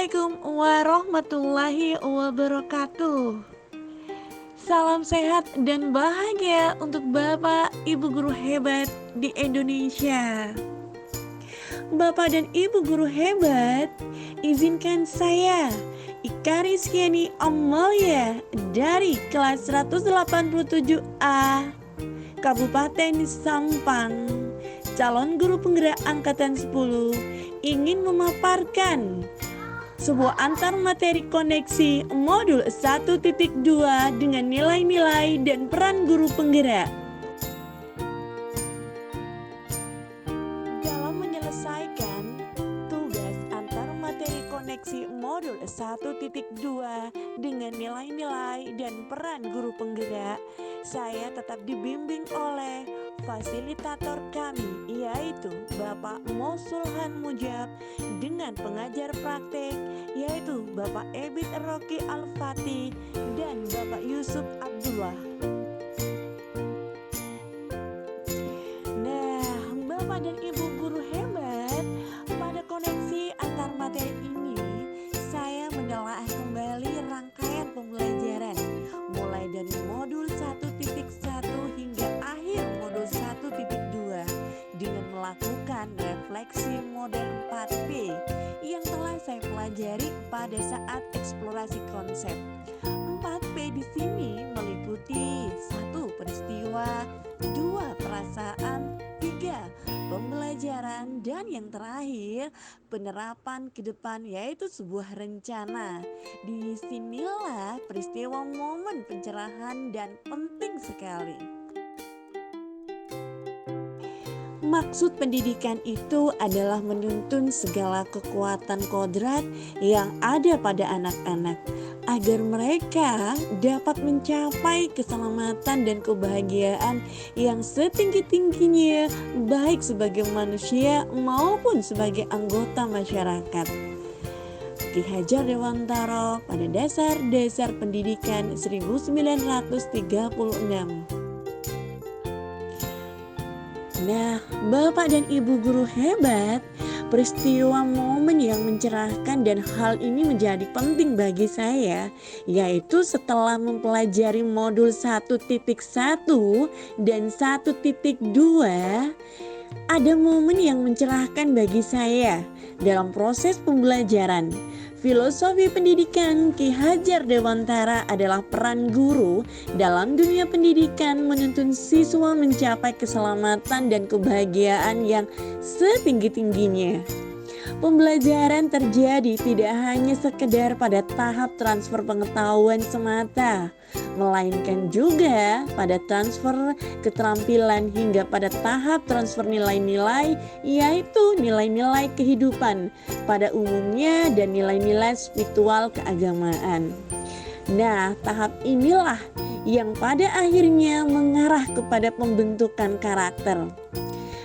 Assalamualaikum warahmatullahi wabarakatuh. Salam sehat dan bahagia untuk Bapak Ibu guru hebat di Indonesia. Bapak dan Ibu guru hebat, izinkan saya Ika Rizkyani Amalia dari kelas 187A Kabupaten Sampang, calon guru penggerak angkatan 10, ingin memaparkan sebuah antar materi koneksi modul 1.2 dengan nilai-nilai dan peran guru penggerak. Dalam menyelesaikan tugas antar materi koneksi modul 1.2 dengan nilai-nilai dan peran guru penggerak, saya tetap dibimbing oleh fasilitator kami, yaitu Bapak Mosulhan Mujab, dengan pengajar praktek yaitu Bapak Ebit Rocky Al-Fatih dan Bapak Yusuf Abdullah. Nah, Bapak dan Ibu guru hebat, pada koneksi antar materi ini saya menelaah kembali rangkaian pembelajaran mulai dari modul 1.1 hingga akhir modul 1.2 dengan melakukan refleksi model 4P yang telah saya pelajari pada saat eksplorasi konsep. 4P di sini meliputi 1. Peristiwa, 2. Perasaan, 3. Pembelajaran, dan yang terakhir penerapan ke depan, yaitu sebuah rencana. Disinilah peristiwa momen pencerahan dan penting sekali. Maksud pendidikan itu adalah menuntun segala kekuatan kodrat yang ada pada anak-anak agar mereka dapat mencapai keselamatan dan kebahagiaan yang setinggi-tingginya, baik sebagai manusia maupun sebagai anggota masyarakat. Ki Hajar Dewantara pada Dasar-Dasar Pendidikan 1936. Nah, Bapak dan Ibu guru hebat, peristiwa momen yang mencerahkan dan hal ini menjadi penting bagi saya, yaitu setelah mempelajari modul 1.1 dan 1.2, ada momen yang mencerahkan bagi saya dalam proses pembelajaran. Filosofi pendidikan Ki Hajar Dewantara adalah peran guru dalam dunia pendidikan menuntun siswa mencapai keselamatan dan kebahagiaan yang setinggi-tingginya. Pembelajaran terjadi tidak hanya sekedar pada tahap transfer pengetahuan semata, melainkan juga pada transfer keterampilan hingga pada tahap transfer nilai-nilai, yaitu nilai-nilai kehidupan pada umumnya dan nilai-nilai spiritual keagamaan. Nah, tahap inilah yang pada akhirnya mengarah kepada pembentukan karakter.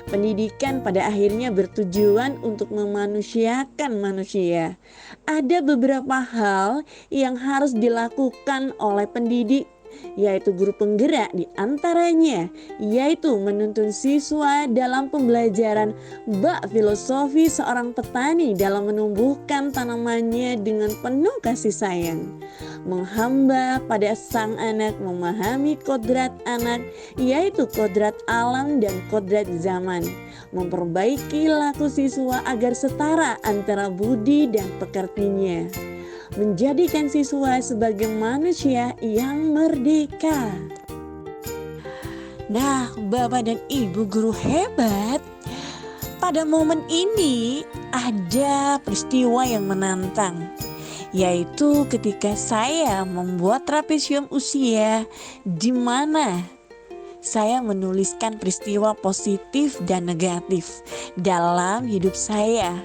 Pendidikan pada akhirnya bertujuan untuk memanusiakan manusia. Ada beberapa hal yang harus dilakukan oleh pendidik, yaitu guru penggerak, di antaranya yaitu menuntun siswa dalam pembelajaran bak filosofi seorang petani dalam menumbuhkan tanamannya dengan penuh kasih sayang, menghamba pada sang anak, memahami kodrat anak, yaitu kodrat alam dan kodrat zaman, memperbaiki laku siswa agar setara antara budi dan pekertinya, menjadikan siswa sebagai manusia yang merdeka. Nah, Bapak dan Ibu guru hebat, pada momen ini ada peristiwa yang menantang, yaitu ketika saya membuat trapesium usia, di mana saya menuliskan peristiwa positif dan negatif dalam hidup saya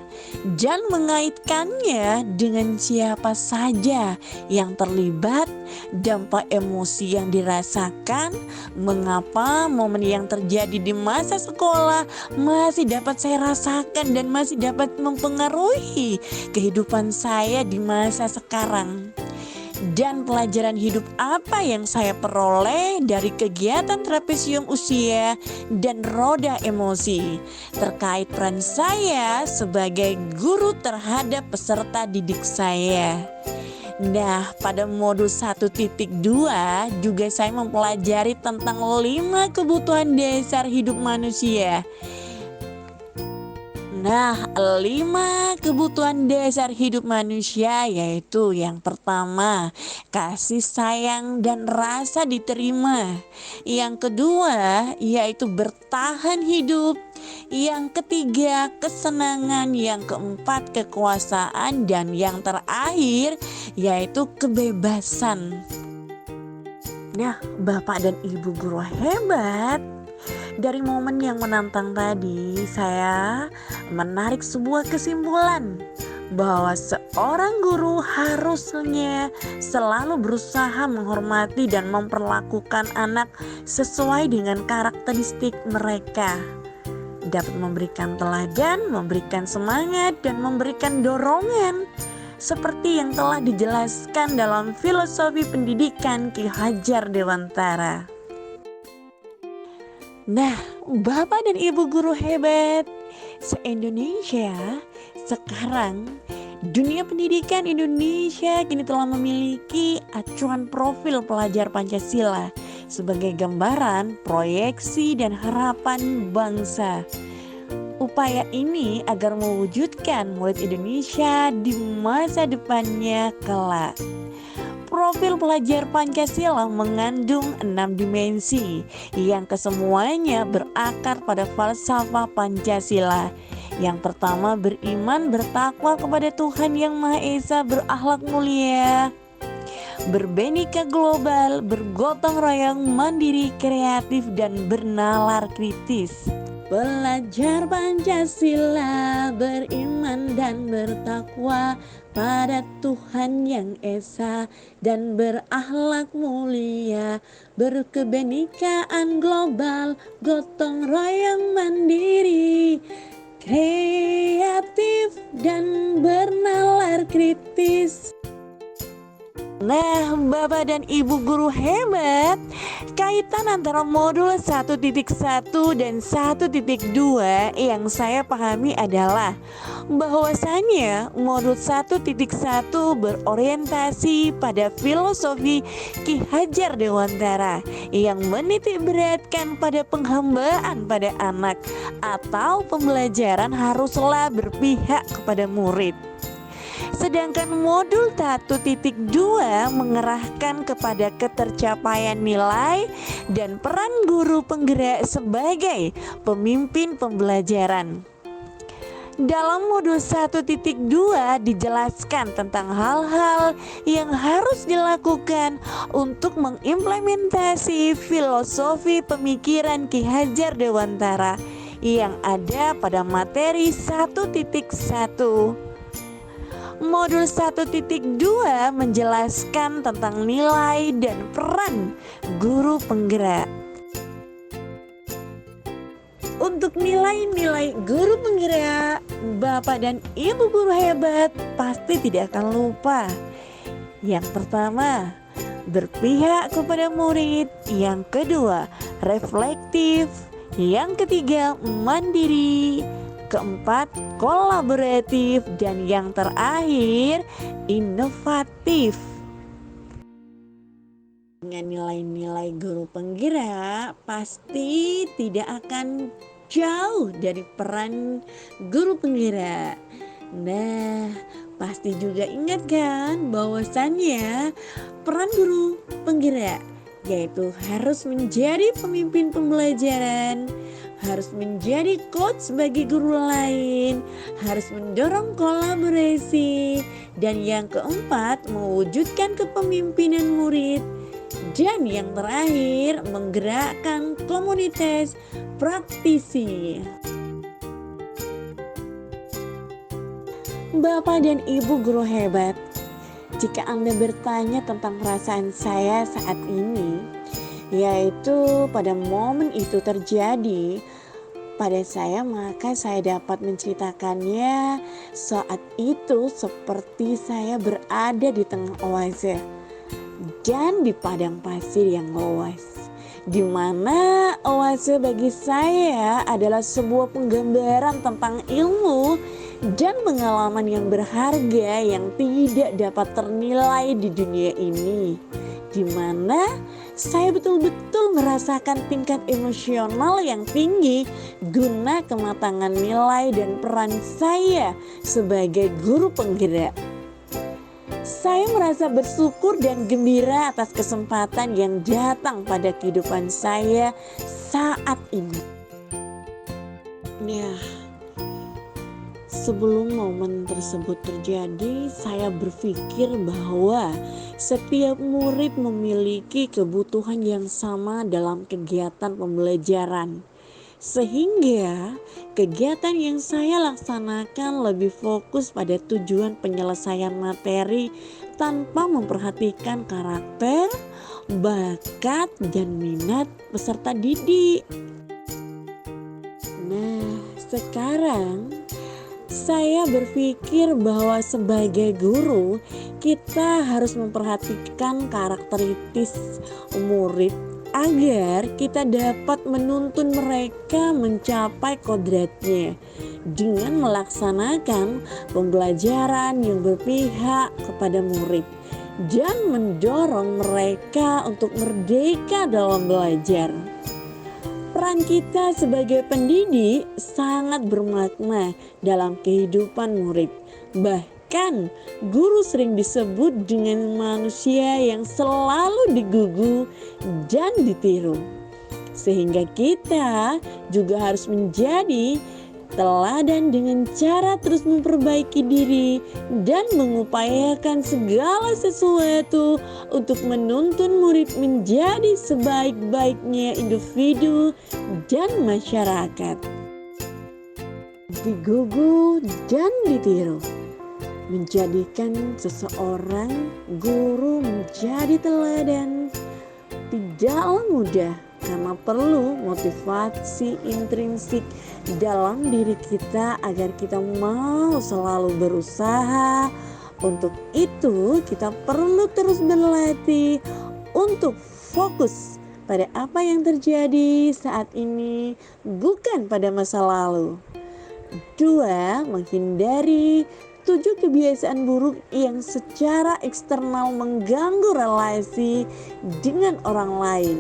dan mengaitkannya dengan siapa saja yang terlibat, dampak emosi yang dirasakan, mengapa momen yang terjadi di masa sekolah masih dapat saya rasakan dan masih dapat mempengaruhi kehidupan saya di masa sekarang. Dan pelajaran hidup apa yang saya peroleh dari kegiatan trapesium usia dan roda emosi terkait peran saya sebagai guru terhadap peserta didik saya. Nah, pada modul 1.2 juga saya mempelajari tentang 5 kebutuhan dasar hidup manusia. Nah, 5 kebutuhan dasar hidup manusia yaitu yang pertama, kasih sayang dan rasa diterima. Yang kedua, yaitu bertahan hidup. Yang ketiga, kesenangan. Yang keempat, kekuasaan. Dan yang terakhir, yaitu kebebasan. Nah, Bapak dan Ibu guru hebat, dari momen yang menantang tadi, saya menarik sebuah kesimpulan bahwa seorang guru harusnya selalu berusaha menghormati dan memperlakukan anak sesuai dengan karakteristik mereka. Dapat memberikan teladan, memberikan semangat, dan memberikan dorongan seperti yang telah dijelaskan dalam filosofi pendidikan Ki Hajar Dewantara. Nah, Bapak dan Ibu guru hebat, se-Indonesia sekarang dunia pendidikan Indonesia kini telah memiliki acuan profil pelajar Pancasila sebagai gambaran, proyeksi, dan harapan bangsa. Upaya ini agar mewujudkan murid Indonesia di masa depannya kelak. Profil pelajar Pancasila mengandung 6 dimensi yang kesemuanya berakar pada falsafah Pancasila. Yang pertama, beriman bertakwa kepada Tuhan Yang Maha Esa, berakhlak mulia, berbhinneka global, bergotong royong, mandiri, kreatif, dan bernalar kritis. Pelajar Pancasila beriman dan bertakwa pada Tuhan Yang Esa dan berakhlak mulia, berkebenekaan global, gotong royong, mandiri, kreatif, dan bernalar kritis. Nah, Bapak dan Ibu guru hebat, kaitan antara modul 1.1 dan 1.2 yang saya pahami adalah bahwasannya modul 1.1 berorientasi pada filosofi Ki Hajar Dewantara yang menitik beratkan pada penghambaan pada anak atau pembelajaran haruslah berpihak kepada murid. Sedangkan modul 1.2 mengerahkan kepada ketercapaian nilai dan peran guru penggerak sebagai pemimpin pembelajaran. Dalam modul 1.2 dijelaskan tentang hal-hal yang harus dilakukan untuk mengimplementasi filosofi pemikiran Ki Hajar Dewantara yang ada pada materi 1.1. Modul 1.2 menjelaskan tentang nilai dan peran guru penggerak. Untuk nilai-nilai guru penggerak, Bapak dan Ibu guru hebat pasti tidak akan lupa. Yang pertama, berpihak kepada murid. Yang kedua, reflektif. Yang ketiga, mandiri. Keempat, kolaboratif. Dan yang terakhir, inovatif. Dengan nilai-nilai guru penggerak, pasti tidak akan jauh dari peran guru penggerak. Nah, pasti juga ingat kan bahwasannya peran guru penggerak yaitu harus menjadi pemimpin pembelajaran, harus menjadi coach bagi guru lain, harus mendorong kolaborasi, dan yang keempat mewujudkan kepemimpinan murid, dan yang terakhir menggerakkan komunitas praktisi. Bapak dan Ibu guru hebat, jika Anda bertanya tentang perasaan saya saat ini, yaitu pada momen itu terjadi pada saya, maka saya dapat menceritakannya saat itu seperti saya berada di tengah oase. dan di padang pasir yang luas, di mana oase bagi saya adalah sebuah penggambaran tentang ilmu dan pengalaman yang berharga yang tidak dapat ternilai di dunia ini, di mana saya betul-betul merasakan tingkat emosional yang tinggi guna kematangan nilai dan peran saya sebagai guru penggerak. Saya merasa bersyukur dan gembira atas kesempatan yang datang pada kehidupan saya saat ini. Nah, sebelum momen tersebut terjadi, saya berpikir bahwa setiap murid memiliki kebutuhan yang sama dalam kegiatan pembelajaran. Sehingga kegiatan yang saya laksanakan lebih fokus pada tujuan penyelesaian materi tanpa memperhatikan karakter, bakat, dan minat peserta didik. Nah, sekarang saya berpikir bahwa sebagai guru kita harus memperhatikan karakteristik murid agar kita dapat menuntun mereka mencapai kodratnya dengan melaksanakan pembelajaran yang berpihak kepada murid dan mendorong mereka untuk merdeka dalam belajar. Peran kita sebagai pendidik sangat bermakna dalam kehidupan murid. Bahkan guru sering disebut dengan manusia yang selalu digugu dan ditiru. Sehingga kita juga harus menjadi teladan dengan cara terus memperbaiki diri dan mengupayakan segala sesuatu untuk menuntun murid menjadi sebaik-baiknya individu dan masyarakat. Digugu dan ditiru menjadikan seseorang guru menjadi teladan tidaklah mudah, karena perlu motivasi intrinsik dalam diri kita agar kita mau selalu berusaha. Untuk itu kita perlu terus berlatih untuk fokus pada apa yang terjadi saat ini, bukan pada masa lalu. 2. Menghindari 7 kebiasaan buruk yang secara eksternal mengganggu relasi dengan orang lain,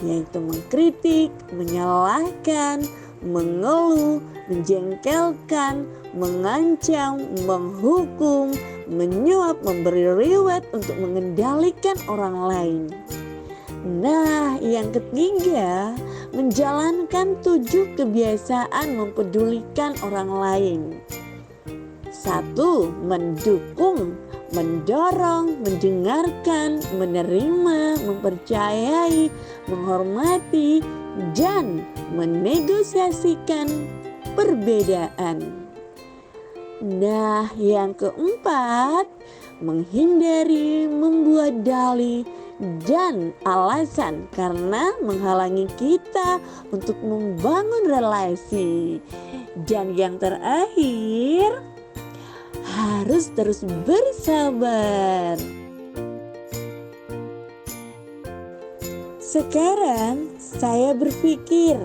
yaitu mengkritik, menyalahkan, mengeluh, menjengkelkan, mengancam, menghukum, menyuap, memberi riwayat untuk mengendalikan orang lain. Nah, yang ketiga, menjalankan 7 kebiasaan mempedulikan orang lain. 1. Mendukung, mendorong, mendengarkan, menerima, mempercayai, menghormati, dan menegosiasikan perbedaan. Nah, yang keempat, menghindari membuat dalih dan alasan karena menghalangi kita untuk membangun relasi. Dan yang terakhir, harus terus bersabar. Sekarang saya berpikir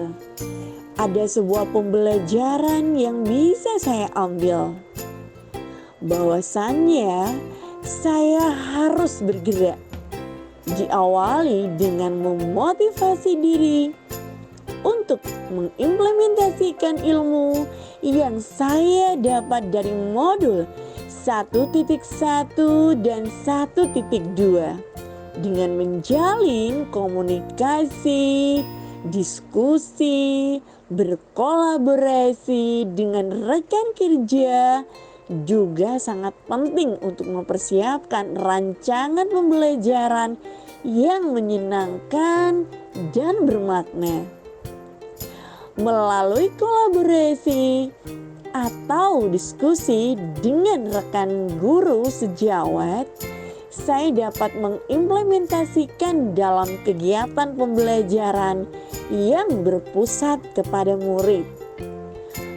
ada sebuah pembelajaran yang bisa saya ambil, bahwasannya saya harus bergerak. Diawali dengan memotivasi diri untuk mengimplementasikan ilmu yang saya dapat dari modul 1.1 dan 1.2 dengan menjalin komunikasi, diskusi, berkolaborasi dengan rekan kerja. Juga sangat penting untuk mempersiapkan rancangan pembelajaran yang menyenangkan dan bermakna. Melalui kolaborasi atau diskusi dengan rekan guru sejawat, saya dapat mengimplementasikan dalam kegiatan pembelajaran yang berpusat kepada murid.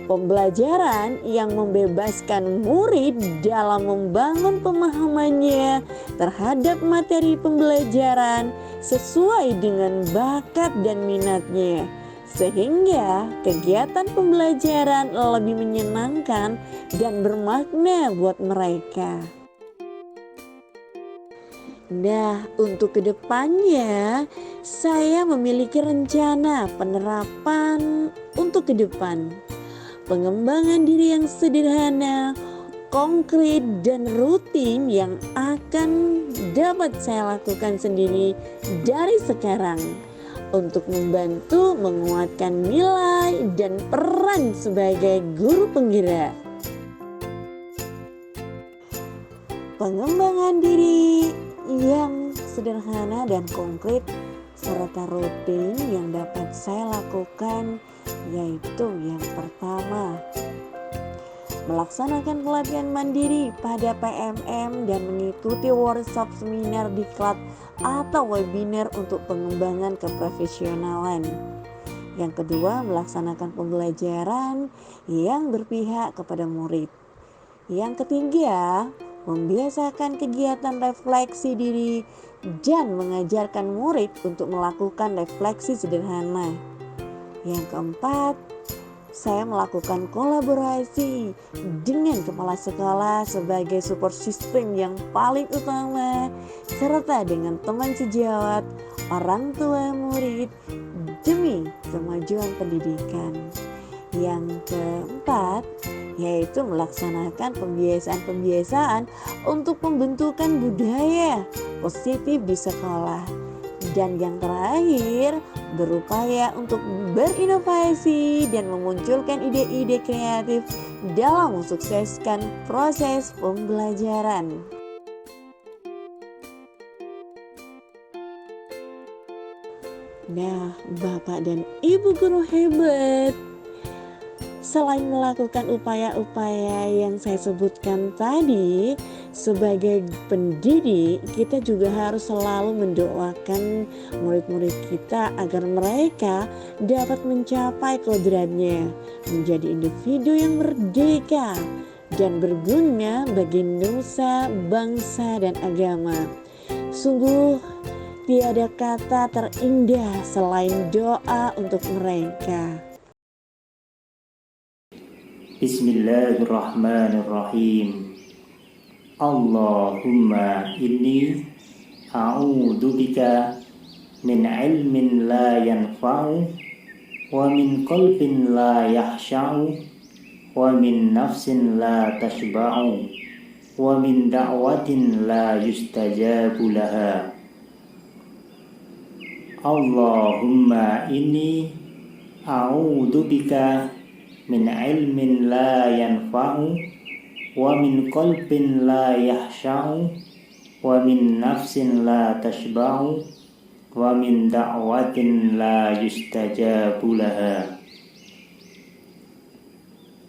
Pembelajaran yang membebaskan murid dalam membangun pemahamannya terhadap materi pembelajaran sesuai dengan bakat dan minatnya, sehingga kegiatan pembelajaran lebih menyenangkan dan bermakna buat mereka. Nah, untuk kedepannya, saya memiliki rencana penerapan untuk ke depan. Pengembangan diri yang sederhana, konkret, dan rutin yang akan dapat saya lakukan sendiri dari sekarang untuk membantu menguatkan nilai dan peran sebagai guru penggerak. Pengembangan diri yang sederhana dan konkret serta rutin yang dapat saya lakukan yaitu yang pertama, melaksanakan pelatihan mandiri pada PMM dan mengikuti workshop, seminar, diklat, atau webinar untuk pengembangan keprofesionalan. Yang kedua, melaksanakan pembelajaran yang berpihak kepada murid. Yang ketiga, membiasakan kegiatan refleksi diri dan mengajarkan murid untuk melakukan refleksi sederhana. Yang keempat, saya melakukan kolaborasi dengan kepala sekolah sebagai support system yang paling utama, serta dengan teman sejawat, orang tua murid, demi kemajuan pendidikan. Yang keempat, yaitu melaksanakan pembiasaan-pembiasaan untuk pembentukan budaya positif di sekolah. Dan yang terakhir, berupaya untuk berinovasi dan memunculkan ide-ide kreatif dalam mensukseskan proses pembelajaran. Nah, Bapak dan Ibu guru hebat, selain melakukan upaya-upaya yang saya sebutkan tadi, sebagai pendidik kita juga harus selalu mendoakan murid-murid kita agar mereka dapat mencapai kodratnya, menjadi individu yang merdeka dan berguna bagi nusa, bangsa, dan agama. Sungguh tiada kata terindah selain doa untuk mereka. Bismillahirrahmanirrahim. Allahumma inni a'udzubika min ilmin la yanfa'u wa min qalbin la yakhsha'u wa min nafsin la tashba'u wa min da'watin la yustajabu laha. Allahumma inni a'udzubika min ilmin la yanfa'u wa min qalbin la yakhsha'u wa min nafsin la tashba'u wa min da'watin la yustajabu laha.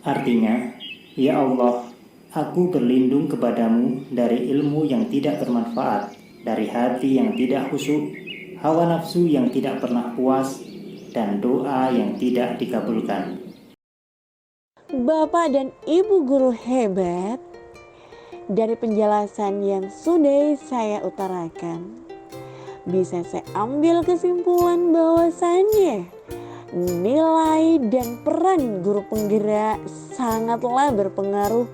Artinya, ya Allah, aku berlindung kepadamu dari ilmu yang tidak bermanfaat, dari hati yang tidak khusyuk, hawa nafsu yang tidak pernah puas, dan doa yang tidak dikabulkan. Bapak dan Ibu guru hebat, dari penjelasan yang sudah saya utarakan, bisa saya ambil kesimpulan bahwasannya nilai dan peran guru penggerak sangatlah berpengaruh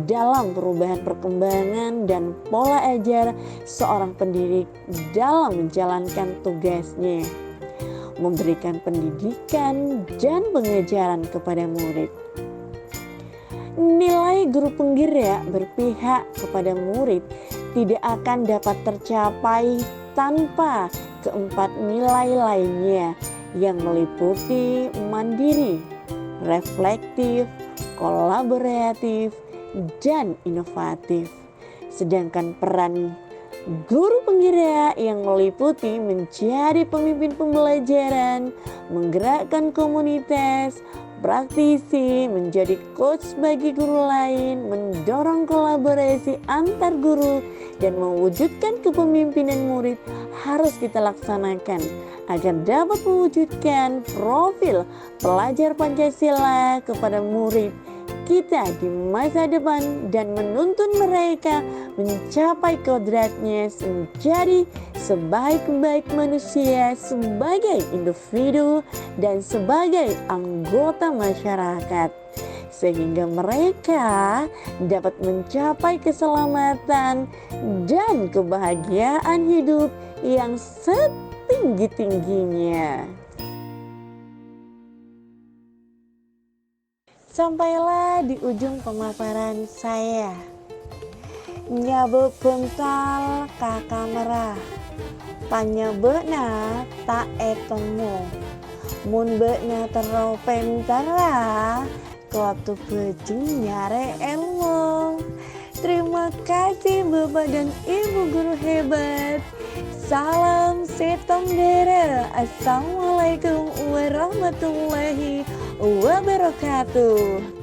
dalam perubahan perkembangan dan pola ajar seorang pendidik dalam menjalankan tugasnya, memberikan pendidikan dan pengajaran kepada murid. Nilai guru penggerak berpihak kepada murid tidak akan dapat tercapai tanpa keempat nilai lainnya yang meliputi mandiri, reflektif, kolaboratif, dan inovatif. Sedangkan peran guru penggerak yang meliputi menjadi pemimpin pembelajaran, menggerakkan komunitas, praktisi, menjadi coach bagi guru lain, mendorong kolaborasi antar guru, dan mewujudkan kepemimpinan murid harus kita laksanakan agar dapat mewujudkan profil pelajar Pancasila kepada murid kita di masa depan dan menuntun mereka mencapai kodratnya menjadi sebaik-baik manusia sebagai individu dan sebagai anggota masyarakat, sehingga mereka dapat mencapai keselamatan dan kebahagiaan hidup yang setinggi-tingginya. Sampailah di ujung pemaparan saya. Nyabe bental kakak merah, panyebena tak etemu, mun bekna terau pentara, kotu pejing nyare ilmu. Terima kasih Bapak dan Ibu guru hebat. Salam setong dere. Assalamualaikum warahmatullahi wabarakatuh.